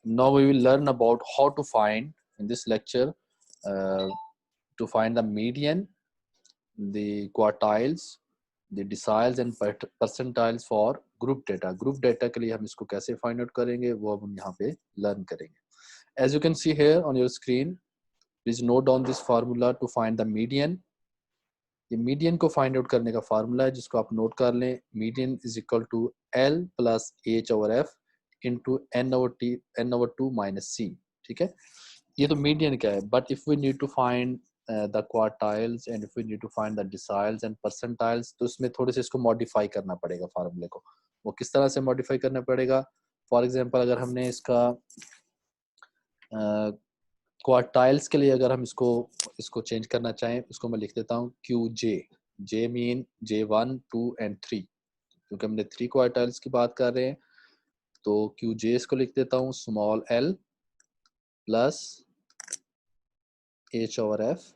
now we will learn about how to find in this lecture to find the median, the quartiles, the deciles and percentiles for group data. Group data के लिए हम इसको कैसे find out करेंगे वो हम यहाँ पे learn करेंगे. As you can see here on your screen, please note down this formula to find the median. ये मीडियन को फाइंड आउट करने का फार्मूला है जिसको आप नोट कर लें. Median is equal to L plus H over F into N over 2 minus C. ठीक है, ये तो मीडियन का है. But if we need to find the quartiles and if we need to find the deciles and percentiles, तो इसमें थोड़े से इसको मॉडिफाई करना पड़ेगा फार्मूले को. वो किस तरह से मॉडिफाई करना पड़ेगा? फॉर एग्जांपल अगर हमने इसका क्वार्टाइल्स के लिए अगर हम इसको चेंज करना चाहें, उसको मैं लिख देता हूँ QJ. J mean J1 2 and 3, क्योंकि हमने 3 क्वार्टाइल्स की बात कर रहे हैं. तो QJ इसको लिख देता हूँ small l plus H over F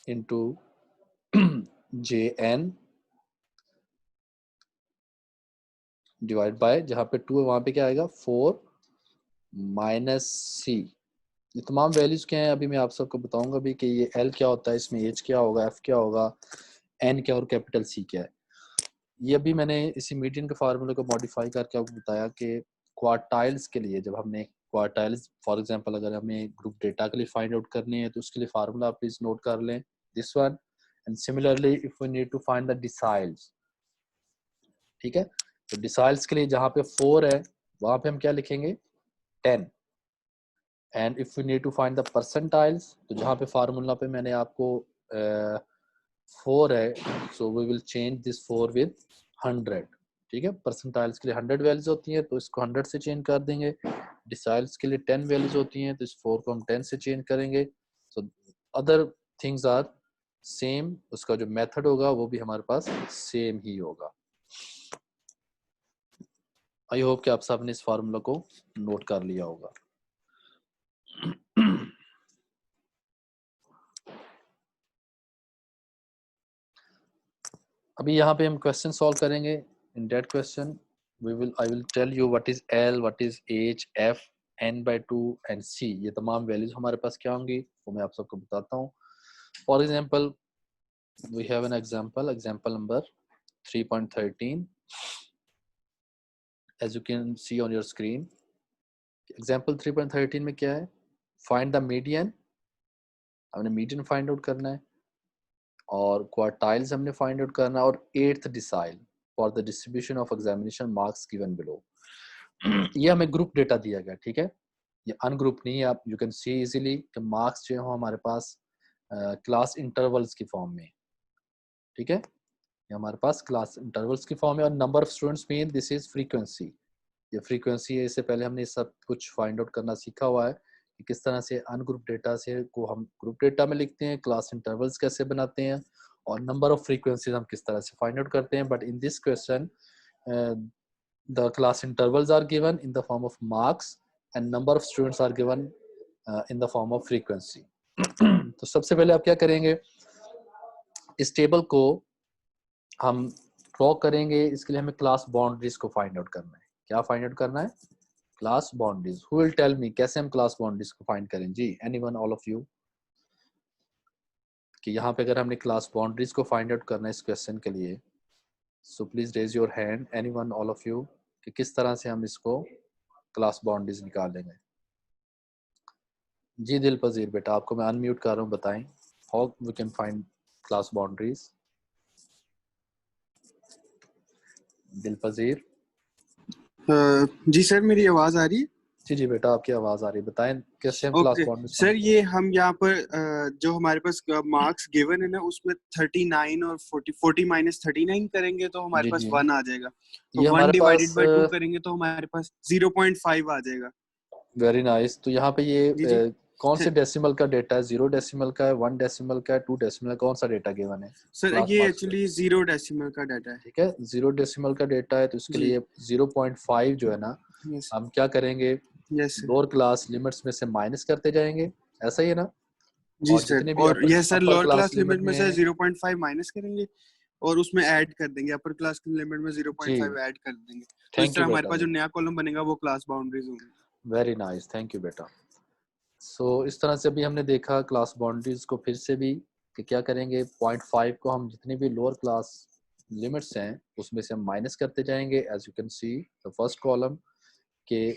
into JN divide by, जहाँ पे 2 है वहाँ पे क्या आएगा 4 माइनस C. ये तमाम वैल्यूज क्या हैं अभी मैं आप सबको बताऊंगा भी कि ये L क्या होता है, इसमें H क्या होगा, F क्या होगा, N क्या और कैपिटल C क्या है. ये अभी मैंने इसी मीडियन के फार्मूले को मॉडिफाई करके आपको बताया कि क्वार्टाइल्स के लिए जब हमने क्वार्टाइल्स फॉर एग्जांपल अगर हमें ग्रुप डेटा के लिए फाइंड आउट करनी है तो उसके लिए फार्मूला आप प्लीज नोट कर लें this one. And similarly if we need to find the deciles, ठीक है, तो डिसाइल्स के लिए जहाँ पे 4 है वहाँ पे हम क्या लिखेंगे 10. And if we need to find the percentiles, तो जहाँ पे फार्मूला पे मैंने आपको 4 है, so we will change this 4 with 100. ठीक है, परसेंटाइल्स के लिए 100 वैल्यूज होती हैं तो इसको 100 से चेंज कर देंगे. डिसाइल्स के लिए 10 वैल्यूज होती हैं तो इस 4 को हम 10 से चेंज करेंगे. So other things are same, उसका जो मेथड होगा वो भी हमारे पास सेम ही होगा. आई होप कि आप सबने इस फार्मूला को नोट कर लिया होगा. अभी यहाँ पे हम क्वेश्चन सॉल्व करेंगे. In that question I will tell you what is L, what is H, F, N/2 and C. ये तमाम वैल्यूज हमारे पास क्या होंगी वो मैं आप सबको बताता हूँ. For example we have an example number 3.13 as you can see on your screen. Example 3.13 में क्या है, फाइंड द मीडियन. हमने मीडियन फाइंड आउट करना है और क्वार्टाइल्स हमने फाइंड आउट करना है और 8th decile for the distribution of examination marks given below. ये हमें ग्रुप डेटा दिया गया. ठीक है, ये अनग्रुप नहीं है. आप यू कैन सी इजीली कि मार्क्स जो है हमारे पास क्लास इंटरवल्स की फॉर्म में. ठीक है, ये हमारे पास क्लास इंटरवल्स की फॉर्म है. और number of students mean this is frequency. ये फ्रीक्वेंसी है. इससे पहले हमने सब कुछ फाइंड आउट करना सीखा हुआ है कि किस तरह से अनग्रुप डेटा से को हम ग्रुप डेटा में लिखते हैं, क्लास इंटरवल्स कैसे बनाते हैं और नंबर ऑफ फ्रीक्वेंसीज हम किस तरह से फाइंड आउट करते हैं. But in this question the class intervals are given in the form of marks and number of students are given in the form of frequency. तो सबसे पहले आप क्या करेंगे, इस टेबल को हम ड्रॉ करेंगे. इसके लिए हमें क्लास बाउंड्रीज को फाइंड आउट करना है. क्या फाइंड आउट करना है, class boundaries. Who will tell me कैसे हम क्लास बाउंड्रीज को फाइंड करें जी, एनीवन, ऑल ऑफ यू, कि यहाँ पे अगर हमने क्लास बाउंड्रीज को फाइंड आउट करना है इस क्वेश्चन के लिए, so please raise your hand, anyone, all of you, कि किस तरह से हम इसको क्लास बाउंड्रीज निकालेंगे. जी दिल पजीर बेटा, आपको मैं अनम्यूट कर रहा हूँ, बताएं how we can find class boundaries. Dil Pazir. Ji sir, मेरी आवाज आ रही है? जी जी बेटा, आपकी आवाज आ रही है, बताएं कैसे हम क्लास ओके बाउंड्रीज. सर, ये हम यहाँ पर जो हमारे पास मार्क्स गिवन है ना, उसमें 39 और 40 माइनस 39 करेंगे तो हमारे जी पास जी 1 आ जाएगा. तो ये 1 हमारे पास डिवाइडेड बाय 2 करेंगे तो हमारे पास 0.5 आ जाएगा. Very nice. तो यहाँ पे ये जी जी. कौन से डेसिमल का डेटा है, 0 डेसिमल का है, 1 डेसिमल का है, 2 डेसिमल, कौन सा डेटा गिवन है सर क्लास ये मार्क्स? एक्चुअली 0 डेसिमल का डाटा है. ठीक है, 0 डेसिमल का डेटा है तो इसके जी. लिए 0.5 जो है ना, यस हम क्या करेंगे, yes sir. Lower class limits में से माइनस करते जाएंगे. ऐसा ही है ना? जी और सर, जितने भी और yes sir, upper lower class class limit limit में में से है, 0.5 माइनस करेंगे और उसमें ऐड कर देंगे, अपर क्लास की लिमिट में जी 0.5 ऐड कर देंगे, तो इस थैंक तरह यू हमारे बेटा, पास जो नया कॉलम बनेगा वो क्लास बाउंड्रीज होंगी। वेरी नाइस, थैंक यू बेटा। सो इस तरह से अभी हमने देखा क्लास बाउंड्रीज को फिर से भी कि क्या करेंगे, 0.5 को हम जितनी भी लोअर क्लास लिमिट्स हैं उसमें से हम माइनस करते जाएंगे। As you can see the first column के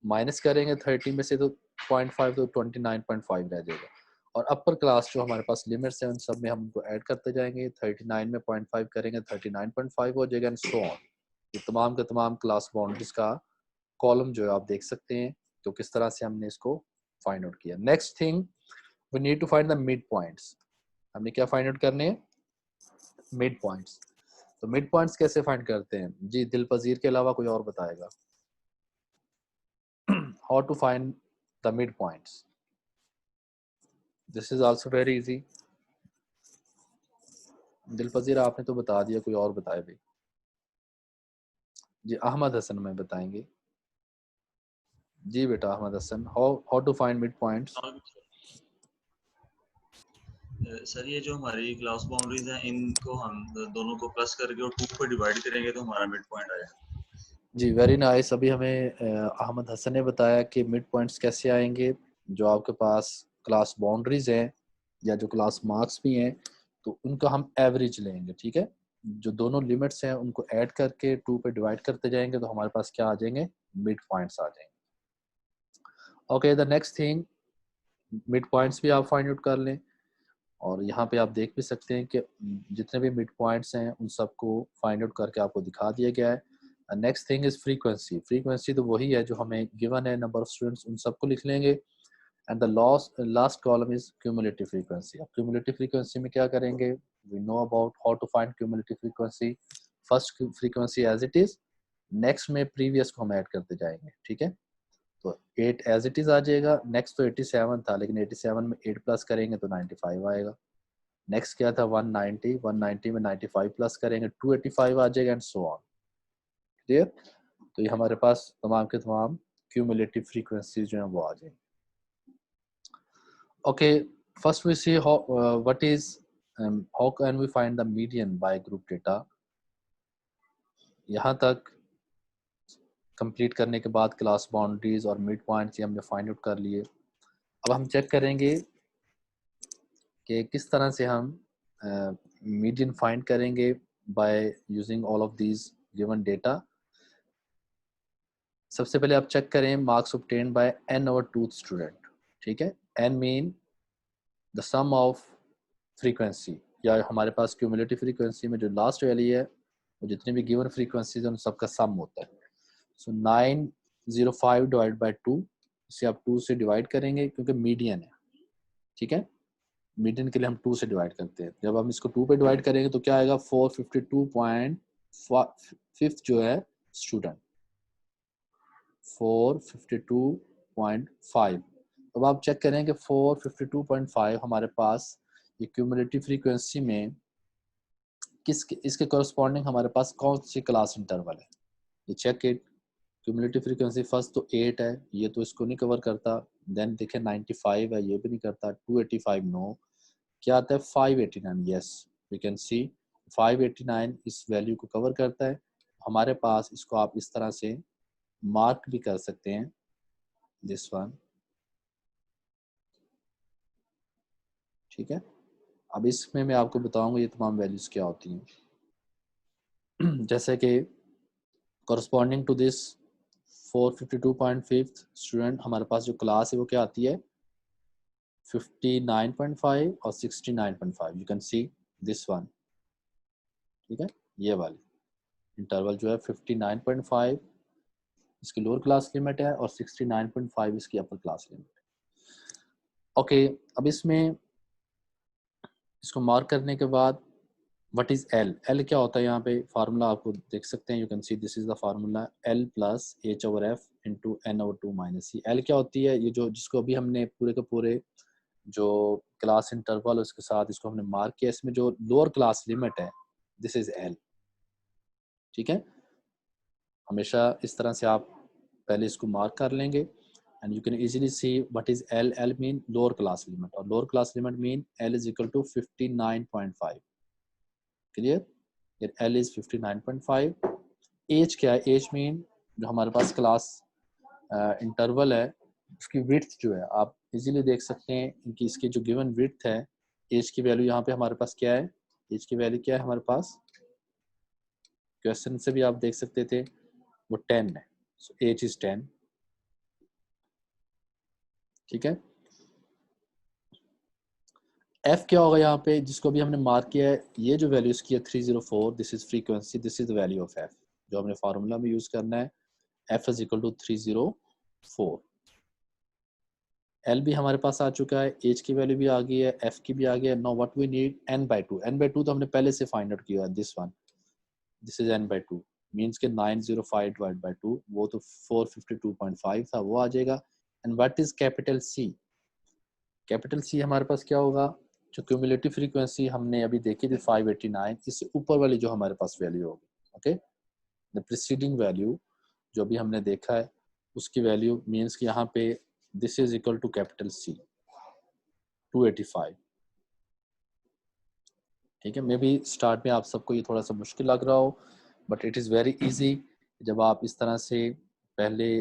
माइनस करेंगे 30 में से तो 0.5 तो 29.5 रह जाएगा, और अपर क्लास जो हमारे पास लिमिट्स हैं उन सब में हम उनको ऐड करते जाएंगे। 39 में 0.5 करेंगे 39.5 हो जाएगा, एंड सो ऑन। ये तमाम के तमाम क्लास बाउंड्रीज का कॉलम जो है आप देख सकते हैं, तो किस तरह से हमने इसको फाइंड आउट किया। Next thing, we need to find the mid points. हमने क्या फाइंड आउट करने हैं, मिड पॉइंट्स। तो मिड पॉइंट्स कैसे फाइंड करते हैं जी, दिल पजीर के अलावा कोई और बताएगा? How to find the mid points, this is also very easy. Dil Pazir आपने तो बता दिया, कोई और बताए भाई? जी अहमद हसन में बताएंगे। जी बेटा Ahmad Hasan, how to find mid points? Sir ये जो हमारी क्लास बाउंड्रीज हैं इनको हम दोनों को प्लस करके और 2 पे डिवाइड करेंगे तो हमारा मिड पॉइंट आएगा। जी वेरी नाइस। अभी हमें अहमद हसन ने बताया कि मिड पॉइंट्स कैसे आएंगे। जो आपके पास क्लास बाउंड्रीज हैं या जो क्लास मार्क्स भी हैं, तो उनका हम एवरेज लेंगे, ठीक है। जो दोनों लिमिट्स हैं उनको ऐड करके 2 पे डिवाइड करते जाएंगे तो हमारे पास क्या आ जाएंगे, मिड पॉइंट्स आ जाएंगे। Okay, the next thing, mid points भी आप फाइंड आउट कर लें, और यहाँ पे आप देख भी सकते हैं कि जितने भी मिड पॉइंट्स हैं उन सबको फाइंड आउट करके आपको दिखा दिया गया है। Next thing is frequency. Frequency तो वही है जो हमें गिवन है, नंबर ऑफ स्टूडेंट्स, उन सबको लिख लेंगे। And the last column is cumulative frequency. अब क्यूमुलेटिव फ्रीक्वेंसी में क्या करेंगे, we know about how to find cumulative frequency. First frequency as it is, next में प्रीवियस को हम ऐड करते जाएंगे, ठीक है। तो 8 एज इट इज आ जाएगा। नेक्स्ट तो 87 था, लेकिन 87 में 8 प्लस करेंगे तो 95 आएगा। नेक्स्ट क्या था 190, 190 में 95 प्लस करेंगे 285 आ जाएगा, एंड सो ऑन। क्लियर? तो ये हमारे पास तमाम के तमाम क्यूमुलेटिव फ्रीक्वेंसीज जो हैं वो आ जाएंगी। Okay, first we see what is how can we find the median by group data. यहाँ तक कंप्लीट करने के बाद क्लास बाउंड्रीज और मिड पॉइंट्स ये हमने फाइंड आउट कर लिए। अब हम चेक करेंगे कि किस तरह से हम मीडियन फाइंड करेंगे by using all of these given data. सबसे पहले आप चेक करें marks obtained by n over 2 student, ठीक है। n mean the sum of frequency, या हमारे पास क्यूमुलेटिव फ्रीक्वेंसी में जो लास्ट वैल्यू है वो जितनी भी गिवन फ्रीक्वेंसीज हैं उन सबका सम होता है। सो 905 डिवाइड बाय 2, इसे आप 2 से डिवाइड करेंगे क्योंकि मीडियन है, ठीक है। मीडियन के लिए हम 2 से डिवाइड करते हैं। जब हम इसको 2 पे डिवाइड करेंगे तो क्या आएगा, 452.5 जो है स्टूडेंट, 452.5। अब आप चेक करें कि 452.5 हमारे पास ये क्यूमुलेटिव फ्रीक्वेंसी में किस इसके कॉरस्पॉन्डिंग हमारे पास कौन सी क्लास इंटरवल है। ये check it. Cumulative frequency first तो 8 है, ये तो इसको नहीं कवर करता। देन देखें 95 है, ये भी नहीं करता। 285 नो। क्या आता है 589, यस वी कैन सी 589 इस वैल्यू को कवर करता है हमारे पास। इसको आप इस तरह से मार्क भी कर सकते हैं, दिस वन, ठीक है। अब इसमें मैं आपको बताऊंगा ये तमाम वैल्यूज क्या होती हैं। जैसे कि कॉरस्पॉन्डिंग टू दिस 452.5 स्टूडेंट हमारे पास जो क्लास है वो क्या आती है 59.5 और 69.5। You can see this one, ठीक है। ये वाली इंटरवल जो है 59.5 इसकी लोअर क्लास लिमिट है और 69.5 इसकी अपर क्लास लिमिट है। ओके, अब इसमें इसको मार्क करने के बाद व्हाट इज एल। एल क्या होता है, यहाँ पे फार्मूला आपको देख सकते हैं। You can see this is the formula L plus H over F into N over 2 minus C. L क्या होती है, ये जो जिसको अभी हमने पूरे के पूरे जो क्लास इंटरवल उसके साथ इसको हमने मार्क किया, इसमें जो लोअर क्लास लिमिट है दिस इज एल, ठीक है। हमेशा इस तरह से आप पहले इसको मार्क कर लेंगे and you can easily see what is L. L mean lower class limit, और lower class limit mean L is equal to 59.5। Clear? L is 59.5. H क्या है? एज मीन जो हमारे पास क्लास इंटरवल है उसकी विड्थ जो है, आप इजीली देख सकते हैं कि इसकी जो गिवन विड्थ है, एज की वैल्यू यहाँ पे हमारे पास क्या है? एज की वैल्यू क्या है हमारे पास? क्वेश्चन से भी आप देख सकते थे, वो 10 है। So H is 10. ठीक है। एफ क्या होगा यहाँ पे, जिसको भी हमने मार्क किया है, ये जो वैल्यू इसकी है 304, this is frequency, this is the value of F जो हमने फार्मूला में यूज करना है। F is equal to 304. L भी हमारे पास आ चुका है, एच की वैल्यू भी आ गई है, एफ की भी आ गई है। Now what we need, n/2. n/2 तो हमने पहले से फाइंड आउट किया है, this one, this is n/2 means के 905 डिवाइड बाय 2, वो तो 452.5 था, वो आ जाएगा। And what is capital C? Capital C हमारे पास क्या होगा? जो क्यूमुलेटिव फ्रीक्वेंसी हमने अभी देखी थी 589, इससे ऊपर वाली जो हमारे पास वैल्यू होगी, ओके, द प्रीसीडिंग वैल्यू जो भी हमने देखा है उसकी वैल्यू मींस कि यहाँ पे this is equal to capital C 285. ठीक है, मे बी स्टार्ट में आप सबको ये थोड़ा सा मुश्किल लग रहा हो, but it is very easy जब आप इस तरह से पहले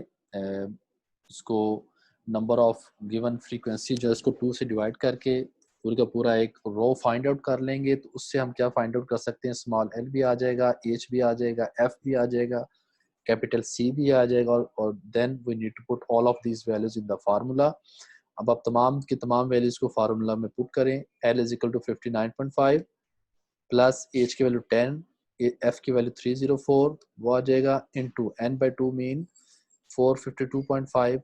इसको नंबर ऑफ गिवन फ्रीक्वेंसी जो है इसको 2 से डिवाइड करके पूरे का पूरा एक रो फाइंड आउट कर लेंगे, तो उससे हम क्या फाइंड आउट कर सकते हैं? स्मॉल एल भी आ जाएगा, एच भी आ जाएगा, एफ भी आ जाएगा, कैपिटल सी भी आ जाएगा, और then we need to put all of these values in the formula. अब आप तमाम की तमाम वैल्यूज को फार्मूला में पुट करें। L is equal to 59.5 plus H की वैल्यू 10, एफ की वैल्यू 304, वो आ जाएगा इनटू n/2 मीन 452.5,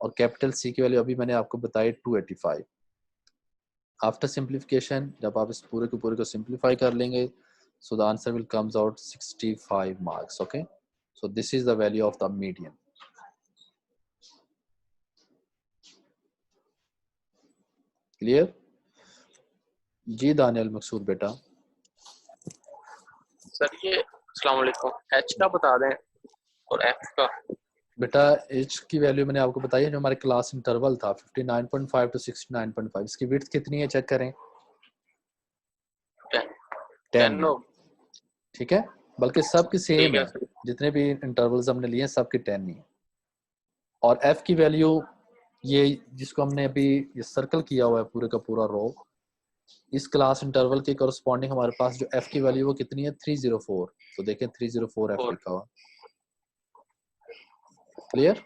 और कैपिटल सी की वैल्यू अभी मैंने आपको बताई 285. आफ्टर सिंप्लीफिकेशन जब आप इस पूरे को सिंप्लीफाई कर लेंगे, so the answer will comes out 65 marks. Okay, so this is the value of the median. Clear? जी दानियल मकसूद बेटा। सर ये अस्सलाम वालेकुम एच का बता दें और एफ का। बेटा एच की वैल्यू मैंने आपको बताई है, जो हमारे क्लास इंटरवल था 59.5 टू 69.5, इसकी विड्थ कितनी है चेक करें। 10 है, ठीक है, बल्कि सबकी सेम है, जितने भी इंटरवल्स हमने लिए सबके 10 ही है। और एफ की वैल्यू ये जिसको हमने अभी ये सर्कल किया हुआ है पूरे का पूरा रो, इस क्लास इंटरवल के कोरस्पॉन्डिंग हमारे पास जो एफ की वैल्यू वो कितनी है? 304. तो देखें 304 एफ लिखा हुआ। क्लियर?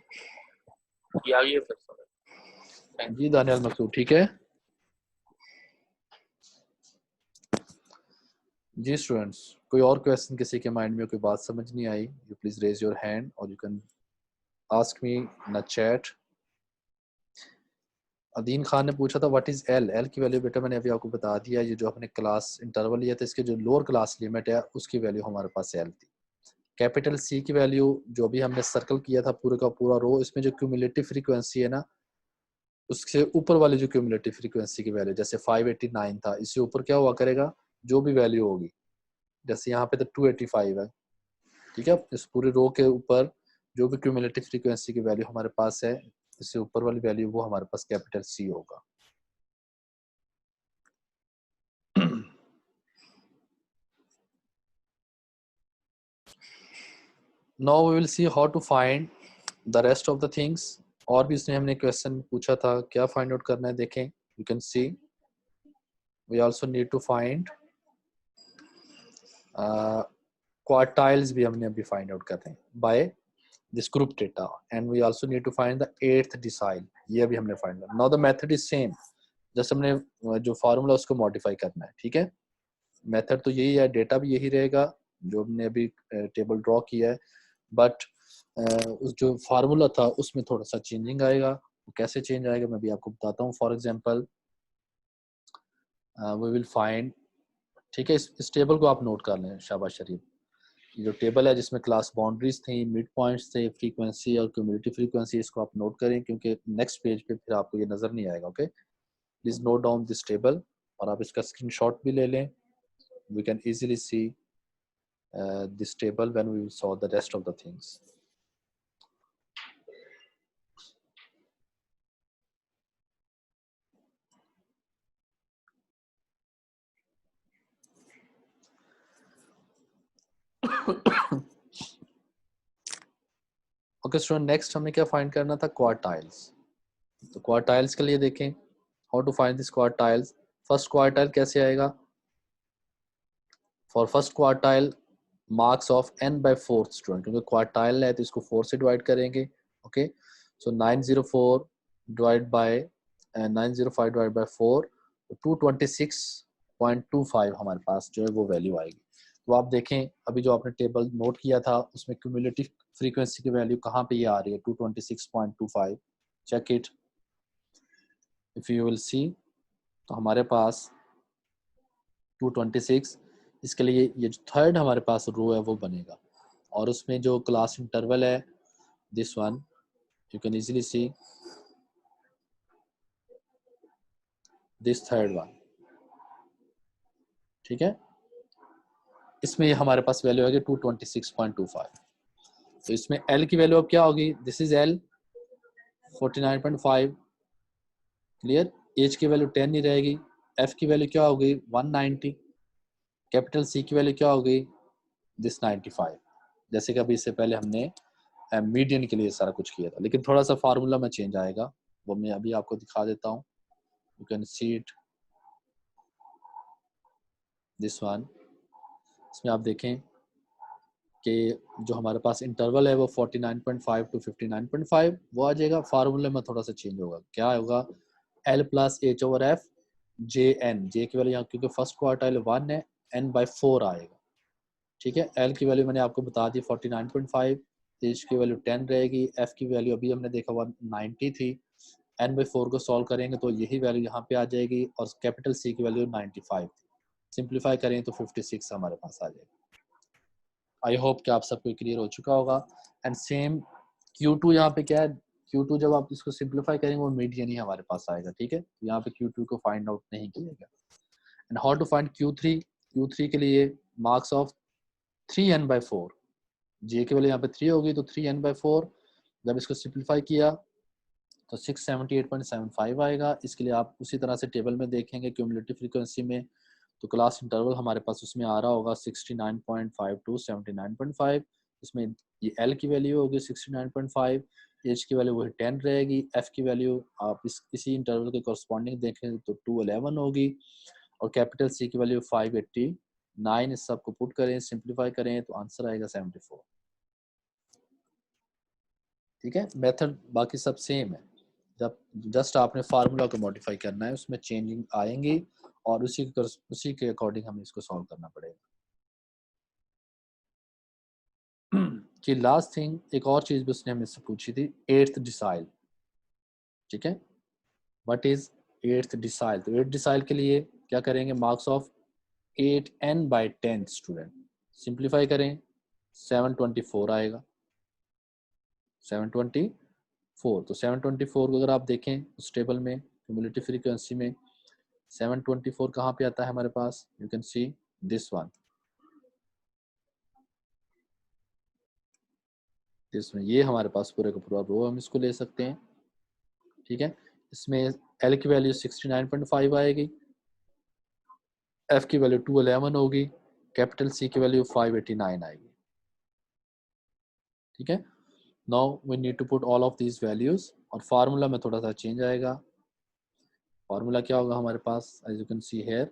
जी दानियाल मकसूद, ठीक है जी। स्टूडेंट्स, कोई और क्वेश्चन किसी के माइंड में कोई बात समझ नहीं आई, you please raise your hand और you can ask me in chat. Adeen Khan ने पूछा था व्हाट इज एल? एल की वैल्यू बेटा मैंने अभी आपको बता दिया, ये जो अपने क्लास इंटरवल लिया था इसके जो लोअर क्लास लिमिट है उसकी वैल्यू हमारे पास एल थी। कैपिटल सी की वैल्यू जो भी हमने सर्कल किया था पूरे का पूरा रो, इसमें जो क्यूमुलेटिव फ्रीक्वेंसी है ना, उससे ऊपर वाली जो क्यूमुलेटिव फ्रीक्वेंसी की वैल्यू, जैसे 589 था, इससे ऊपर क्या हुआ करेगा? जो भी वैल्यू होगी, जैसे यहाँ पे तो 285 है, ठीक है, इस पूरे रो के ऊपर जो भी क्यूमुलेटिव फ्रीक्वेंसी की वैल्यू हमारे पास है, इससे ऊपर वाली वैल्यू वो हमारे पास कैपिटल सी होगा। Now we will see how to find the rest of the things. और भी इसमें हमने क्वेश्चन पूछा था, क्या फाइंड आउट करना है देखें। You can see we also need to find quartiles भी हमने अभी फाइंड आउट कर रहे हैं by this group data, and we also need to find the 8th decile, ये अभी हमने find out. Now the method is same, जैसे हमने जो फार्मूला उसको मॉडिफाई करना है, ठीक है। मेथड तो यही है, डेटा भी यही रहेगा जो हमने अभी टेबल ड्रॉ किया है, बट उस जो फार्मूला था उसमें थोड़ा सा चेंजिंग आएगा। कैसे चेंज आएगा मैं भी आपको बताता हूँ। For example we will find, ठीक है, इस टेबल को आप नोट कर लें शाबाश शरीफ। ये जो टेबल है जिसमें क्लास बाउंड्रीज थी, मिड पॉइंट्स थे, फ्रीक्वेंसी और कम्युनिटी फ्रीक्वेंसी, इसको आप नोट करें क्योंकि नेक्स्ट पेज पे फिर आपको ये नज़र नहीं आएगा। Okay, please note down this table और आप इसका स्क्रीनशॉट भी ले लें। We can easily see this table when we saw the rest of the things. Okay student, next हमें क्या फाइंड करना था? क्वार्टाइल्स। तो क्वार्टाइल्स के लिए देखें, how to find this quartiles. First quartile कैसे आएगा? For first quartile marks of n by 4 student, क्योंकि क्वार्टाइल है तो इसको 4 से डिवाइड करेंगे। Okay, so 904 divide by 905 divide by 4, 226.25 हमारे पास जो है वो वैल्यू आएगी। तो आप देखें अभी जो आपने टेबल नोट किया था उसमें क्यूमुलेटिव फ्रीक्वेंसी की वैल्यू कहाँ पे ये आ रही है? 226.25। Check it if you will see. तो हमारे पास 226, इसके लिए ये जो थर्ड हमारे पास रो है वो बनेगा, और उसमें जो क्लास इंटरवल है this one you can easily see this third one. ठीक है, इसमें ये हमारे पास वैल्यू आएगी 226.25। तो इसमें L की वैल्यू अब क्या होगी? This is L 49.5। Clear? H की वैल्यू 10 नहीं रहेगी। F की वैल्यू क्या होगी? 190। कैपिटल C की वैल्यू क्या होगी? दिस 95। जैसे कि अभी इससे पहले हमने मीडियन के लिए सारा कुछ किया था, लेकिन थोड़ा सा फार्मूला में चेंज आएगा, वो मैं अभी आपको दिखा देता हूँ। You can see it this one. इसमें आप देखें कि जो हमारे पास इंटरवल है वो 49.5 टू 59.5 वो आ जाएगा। फार्मूले में थोड़ा सा चेंज होगा। क्या होगा? L plus H over F J N. J की वैल्यू यहाँ क्योंकि फर्स्ट क्वार्टाइल 1 है, n by 4 आएगा। ठीक है, L की वैल्यू मैंने आपको बता दी 49.5, एच की वैल्यू 10 रहेगी, F की वैल्यू अभी हमने देखा 190 थी, n by 4 को सॉल्व करेंगे तो यही वैल्यू यहाँ पे आ जाएगी, और कैपिटल C की वैल्यू 95 थी। सिंप्लीफाई करें तो 56 हमारे पास आ जाएगा। आई होप कि आप सबको क्लियर हो चुका होगा। एंड सेम Q2 यहाँ पे क्या है? Q2 जब आप इसको सिंप्लीफाई करेंगे वो मीडियन ही हमारे पास आएगा। ठीक है, यहाँ पे Q2 को फाइंड आउट नहीं किया गया। And how to find Q3? Q3 के लिए marks of 3n by 4, J की वैल्यू यहाँ पे 3 होगी तो 3n by 4, जब इसको सिंप्लीफाई किया तो 678.75 आएगा। इसके लिए आप उसी तरह से टेबल में देखेंगे क्यूमुलेटिव फ्रीक्वेंसी में, तो क्लास इंटरवल हमारे पास उसमें आ रहा होगा 69.5 टू 79.5। इसमें ये L की वैल्यू होगी 69.5, H की वैल्यू वही 10 रहेगी, F की वैल्यू आप इसी इंटरवल के कॉरस्पॉन्डिंग देखें तो 211 होगी, और कैपिटल C की वैल्यू 589। इस सब को पुट करें, सिंप्लीफाई करें तो आंसर आएगा 74। ठीक है, मेथड बाकी सब सेम है, जब जस्ट आपने फार्मूला को मॉडिफाई करना है, उसमें चेंजिंग आएंगी और उसी के अकॉर्डिंग हमें इसको सॉल्व करना पड़ेगा। कि लास्ट थिंग एक और चीज भी उसने हमें से पूछी थी, 8th डिसाइल। ठीक है, व्हाट इज 8th डिसाइल? तो 8th डिसाइल के लिए क्या करेंगे? Marks of 8n by 10 student, simplify करें 724 आएगा। 724, तो 724 को अगर आप देखें उस टेबल में क्यूमुलेटिव फ्रीक्वेंसी में 724 कहाँ पे आता है हमारे पास? You can see this one, इसमें ये हमारे पास पूरे का पूरा रो हम इसको ले सकते हैं। ठीक है, इसमें L की वैल्यू 69.5 आएगी, F की वैल्यू 211 होगी, कैपिटल C की वैल्यू 589 आएगी। ठीक है, now we need to put all of these values, और फार्मूला में थोड़ा सा चेंज आएगा। फार्मूला क्या होगा हमारे पास? As you can see here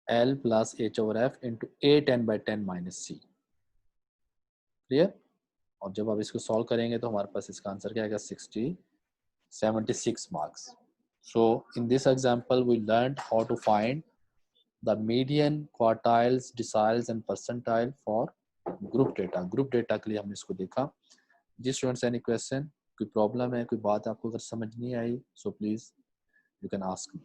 L plus H over F into 8n by 10 minus C। क्लियर? और जब आप इसको सॉल्व करेंगे तो हमारे पास इसका आंसर क्या आएगा? 76 marks. So in this example we learned how to find the median, quartiles, deciles and percentile for group data। group data के लिए हमने इसको देखा। जी स्टूडेंट्स, एनी क्वेश्चन, कोई प्रॉब्लम है, कोई बात आपको अगर समझ नहीं आई, so please you can ask me।